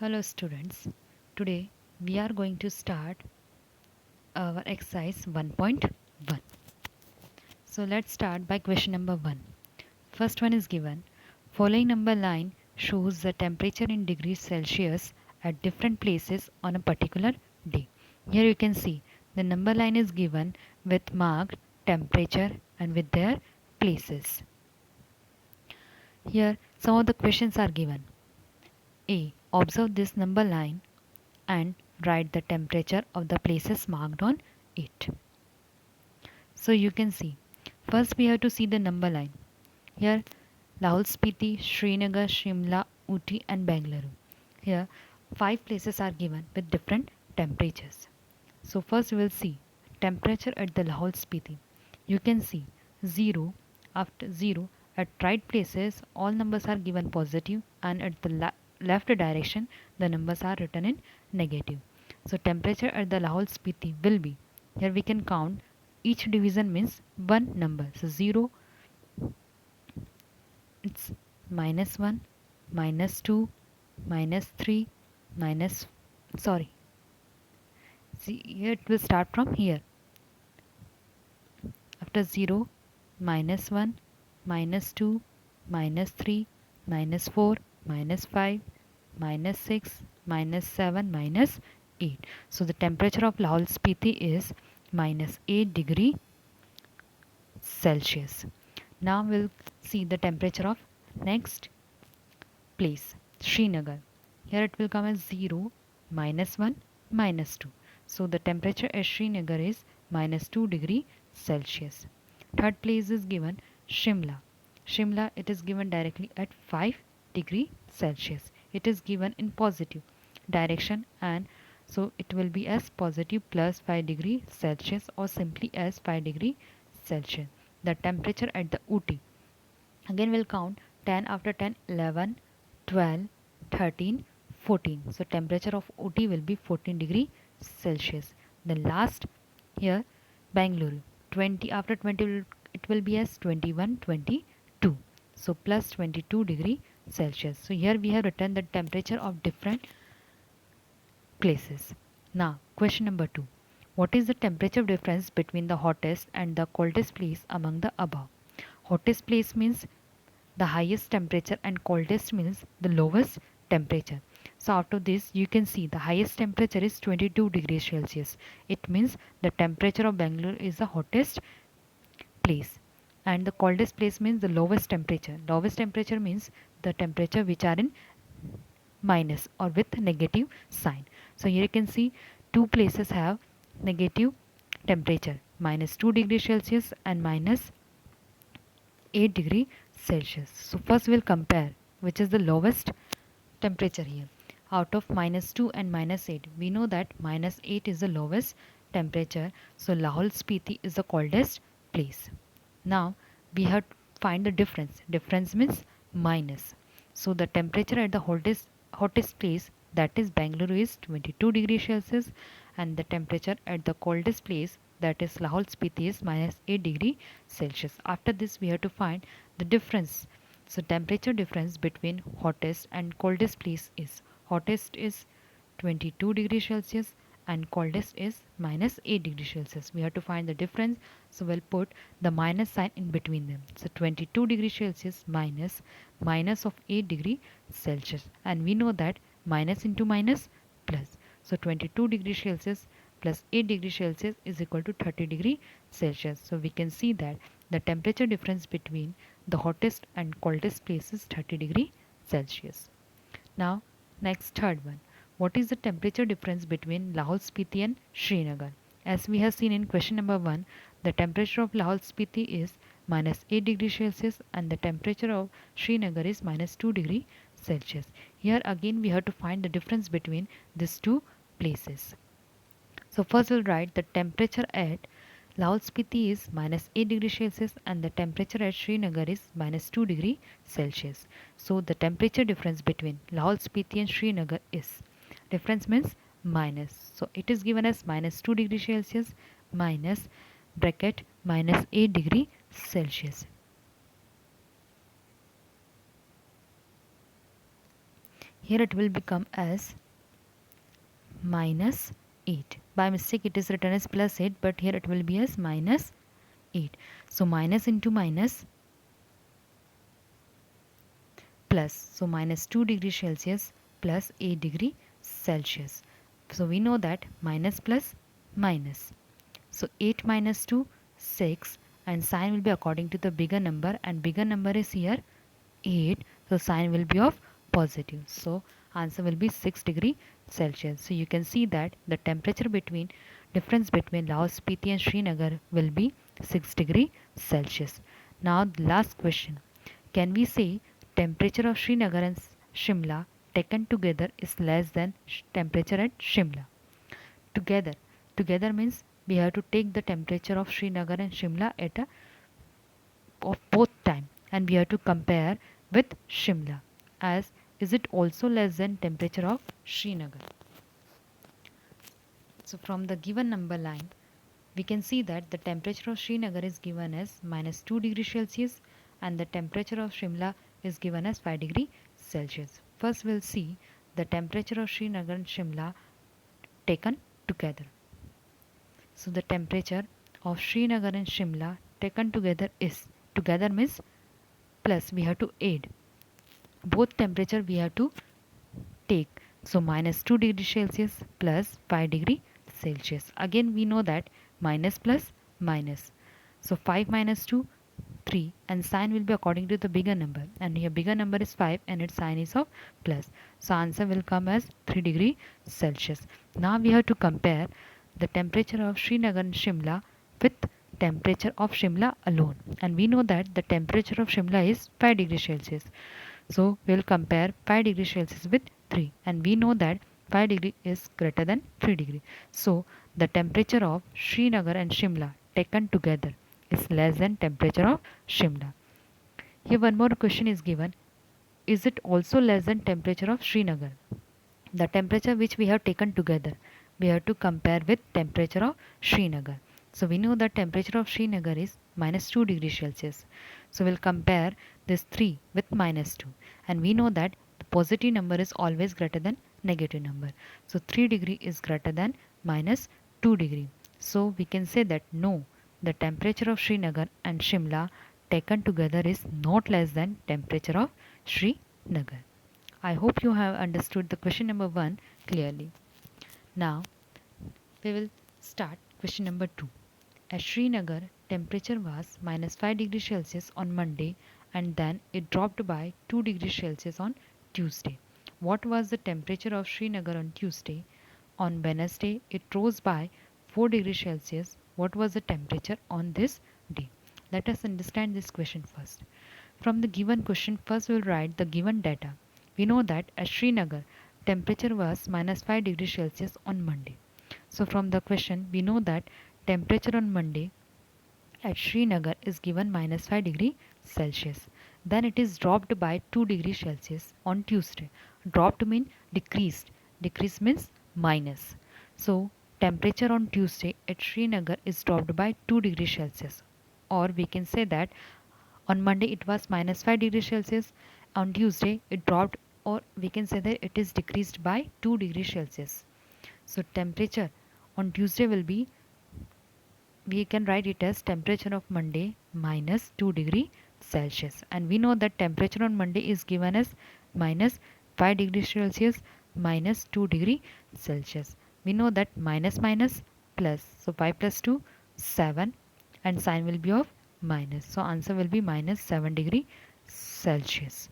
Hello students, today we are going to start our exercise 1.1. So let's start by question number 1. First one is given. Following number line shows the temperature in degrees Celsius at different places on a particular day. Here you can see the number line is given with marked temperature and with their places. Here some of the questions are given. A. Observe this number line and write the temperature of the places marked on it. So you can see, first we have to see the number line. Here Lahul Spiti, Srinagar, Shimla, Ooty and Bengaluru. Here 5 places are given with different temperatures. So first we will see temperature at the Lahul Spiti. You can see 0 after 0 at right places all numbers are given positive and at the left direction the numbers are written in negative. So temperature at the Lahul Spiti will be, here we can count each division means one number. So 0 it's -1, -2, -3, minus sorry. See here it will start from here. After 0, -1, -2, -3, -4, -5, -6, -7, -8. So the temperature of Lahul Spiti is -8 degree Celsius. Now we'll see the temperature of next place, Srinagar. Here it will come as 0, -1, -2. So the temperature at Srinagar is -2 degree Celsius. Third place is given Shimla. Shimla it is given directly at 5 degree Celsius. It is given in positive direction and so it will be as positive plus 5 degree Celsius or simply as 5 degree Celsius. The temperature at the Ooty. Again we'll count 10 after 10, 11, 12, 13, 14. So temperature of Ooty will be 14 degree Celsius. The last here Bangalore 20 after 20 it will be as 21, 22. So plus 22 degree Celsius. So here we have written the temperature of different places. Now question number 2. What is the temperature difference between the hottest and the coldest place among the above? Hottest place means the highest temperature and coldest means the lowest temperature. So after this you can see the highest temperature is 22 degrees Celsius. It means the temperature of Bangalore is the hottest place and the coldest place means the lowest temperature. Lowest temperature means the temperature which are in minus or with negative sign. So here you can see two places have negative temperature -2 degrees Celsius and -8 degree Celsius. So first we'll compare which is the lowest temperature here. Out of -2 and -8, we know that -8 is the lowest temperature. So Lahul Spiti is the coldest place. Now we have to find the difference. Difference means minus. So the temperature at the hottest place that is Bangalore is 22 degrees Celsius and the temperature at the coldest place that is Lahul Spiti is -8 degree Celsius. After this we have to find the difference. So temperature difference between hottest and coldest place is hottest is 22 degrees Celsius and coldest is -8 degrees Celsius. We have to find the difference. So we'll put the minus sign in between them. So 22 degrees Celsius minus of 8 degree Celsius. And we know that minus into minus plus. So 22 degrees Celsius plus 8 degrees Celsius is equal to 30 degree Celsius. So we can see that the temperature difference between the hottest and coldest place is 30 degree Celsius. Now next third one. What is the temperature difference between Lahul Spiti and Srinagar? As we have seen in question number 1, the temperature of Lahul Spiti is -8 degrees Celsius and the temperature of Srinagar is -2 degree Celsius. Here again we have to find the difference between these two places. So first we'll write the temperature at Lahul Spiti is -8 degrees Celsius and the temperature at Srinagar is -2 degree Celsius. So the temperature difference between Lahul Spiti and Srinagar is, difference means minus. So it is given as -2 degrees Celsius minus bracket -8 degree Celsius. Here it will become as minus 8. By mistake it is written as plus 8, but here it will be as minus 8. So minus into minus plus. So minus 2 degrees Celsius plus 8 degree Celsius. So we know that minus plus minus. So 8 minus 2, 6, and sign will be according to the bigger number, and bigger number is here 8. So sign will be of positive. So answer will be 6 degree Celsius. So you can see that the temperature difference between Lahaul Spiti and Srinagar will be 6 degree Celsius. Now the last question. Can we say temperature of Srinagar and Shimla taken together is less than temperature at Shimla? Together. Together means we have to take the temperature of Srinagar and Shimla at a of both time, and we have to compare with Shimla, as is it also less than temperature of Srinagar. So from the given number line we can see that the temperature of Srinagar is given as minus 2 degrees Celsius and the temperature of Shimla is given as 5 degree Celsius. First we'll see the temperature of Srinagar and Shimla taken together. So the temperature of Srinagar and Shimla taken together is, together means plus we have to add both temperature we have to take. So minus 2 degree Celsius plus 5 degree Celsius. Again we know that minus plus minus. So 5 minus 2, 3, and sign will be according to the bigger number, and here bigger number is 5 and its sign is of plus. So answer will come as 3 degree Celsius. Now we have to compare the temperature of Srinagar and Shimla with temperature of Shimla alone, and we know that the temperature of Shimla is 5 degrees Celsius. So we will compare 5 degrees Celsius with 3, and we know that 5 degree is greater than 3 degree. So the temperature of Srinagar and Shimla taken together is less than temperature of Shimla. Here one more question is given. Is it also less than temperature of Srinagar? The temperature which we have taken together, we have to compare with temperature of Srinagar. So we know that temperature of Srinagar is minus 2 degrees Celsius. So we'll compare this 3 with minus 2. And we know that the positive number is always greater than negative number. So 3 degree is greater than minus 2 degree. So we can say that no, the temperature of Srinagar and Shimla taken together is not less than temperature of Srinagar. I hope you have understood the question number 1 clearly. Now we will start question number 2. At Srinagar, temperature was minus 5 degrees Celsius on Monday and then it dropped by 2 degrees Celsius on Tuesday. What was the temperature of Srinagar on Tuesday? On Wednesday, it rose by 4 degrees Celsius. What was the temperature on this day? Let us understand this question first. From the given question, first we will write the given data. We know that at Srinagar, temperature was minus 5 degrees Celsius on Monday. So from the question, we know that temperature on Monday at Srinagar is given minus 5 degree Celsius. Then it is dropped by 2 degrees Celsius on Tuesday. Dropped means decreased. Decrease means minus. So temperature on Tuesday at Srinagar is dropped by 2 degrees Celsius. Or we can say that on Monday it was minus 5 degrees Celsius. On Tuesday it dropped, or we can say that it is decreased by 2 degrees Celsius. So temperature on Tuesday will be, we can write it as temperature of Monday minus 2 degree Celsius, and we know that temperature on Monday is given as minus 5 degrees Celsius minus 2 degree Celsius. We know that minus minus plus, so 5 plus 2, 7, and sign will be of minus, so answer will be minus 7 degree Celsius,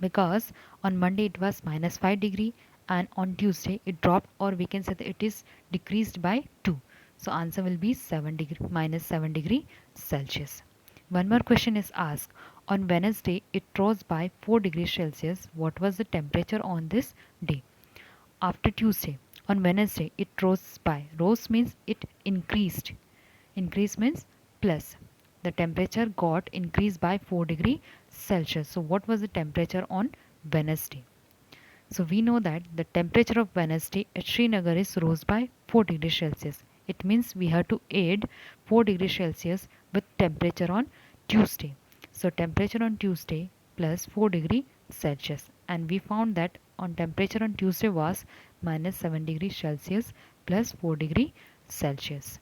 because on Monday it was minus 5 degree and on Tuesday it dropped, or we can say that it is decreased by 2. So answer will be 7 degree minus 7 degree Celsius. One more question is asked. On Wednesday it rose by 4 degrees Celsius. What was the temperature on this day? After Tuesday, on Wednesday it rose means it increased. Increase means plus. The temperature got increased by 4 degree Celsius. So what was the temperature on Wednesday? So we know that the temperature of Wednesday at Srinagar is rose by 4 degrees Celsius. It means we have to add 4 degrees Celsius with temperature on Tuesday. So temperature on Tuesday plus 4 degree Celsius, and we found that on temperature on Tuesday was minus 7 degrees Celsius plus 4 degree Celsius.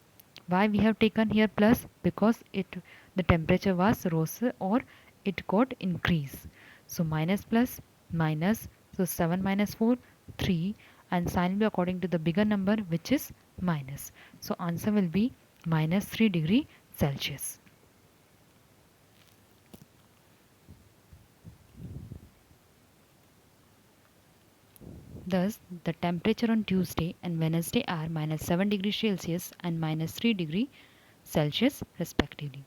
Why we have taken here plus? Because the temperature was rose or it got increase. So minus plus minus, so 7 minus 4 3, and sign will be according to the bigger number, which is minus. So answer will be minus 3 degree Celsius. Thus, the temperature on Tuesday and Wednesday are minus 7 degrees Celsius and minus 3 degree Celsius respectively.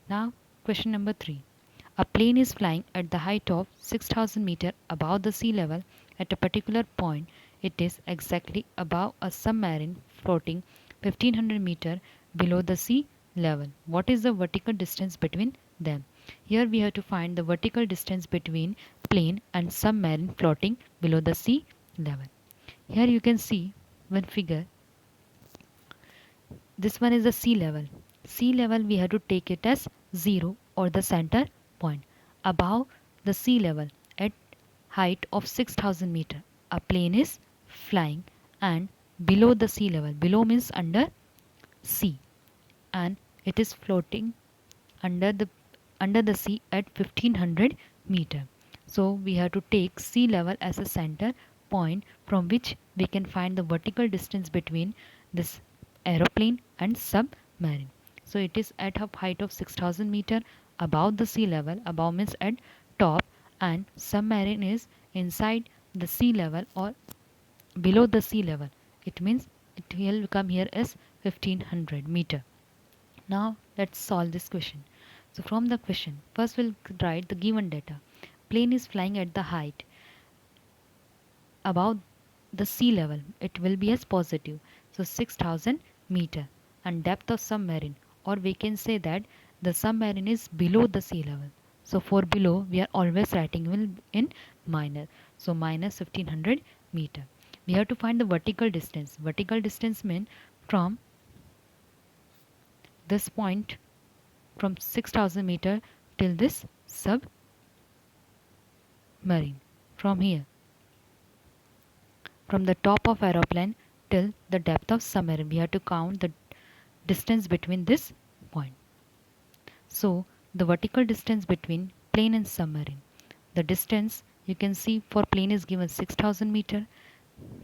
Now, question number 3. A plane is flying at the height of 6,000 meter above the sea level. At a particular point, it is exactly above a submarine floating 1500 meter below the sea level. What is the vertical distance between them? Here we have to find the vertical distance between plane and submarine floating below the sea level. Here you can see one figure. This one is the sea level. Sea level we have to take it as 0 or the center point. Above the sea level at height of 6,000 meter, a plane is flying, and below the sea level, below means under sea, and it is floating under the sea at 1500 meter. So we have to take sea level as a center point from which we can find the vertical distance between this aeroplane and submarine. So it is at a height of 6,000 meter above the sea level. Above means at top, and submarine is inside the sea level or below the sea level. It means it will come here as 1500 meter. Now let's solve this question. So from the question, first we'll write the given data. Plane is flying at the height above the sea level. It will be as positive. So 6,000 meter, and depth of submarine, or we can say that the submarine is below the sea level. So for below we are always writing will in minus. So minus 1500 meter. We have to find the vertical distance. Vertical distance means from this point, from 6,000 meter till this submarine. From here, from the top of aeroplane till the depth of submarine, we have to count the distance between this point. So the vertical distance between plane and submarine, the distance you can see for plane is given 6,000 meter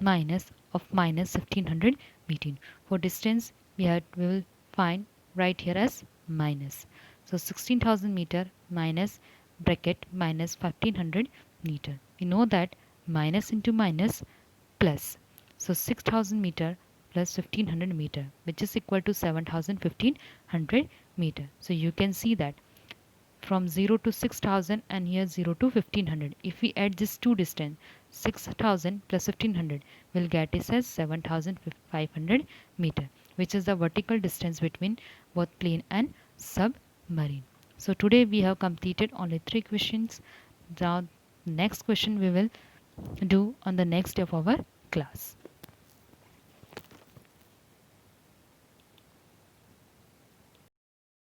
minus 1500 meter. For distance we will find right here as minus. So 16,000 meter minus bracket minus 1500 meter. We know that minus into minus plus. So 6,000 meter plus 1500 meter, which is equal to 7,1500 meter. So you can see that from 0 to 6,000 and here 0 to 1500. If we add these two distance, 6,000 plus 1500 will get us as 7,500 meter, which is the vertical distance between both plane and submarine. So today we have completed only 3 questions. Now next question we will do on the next day of our class.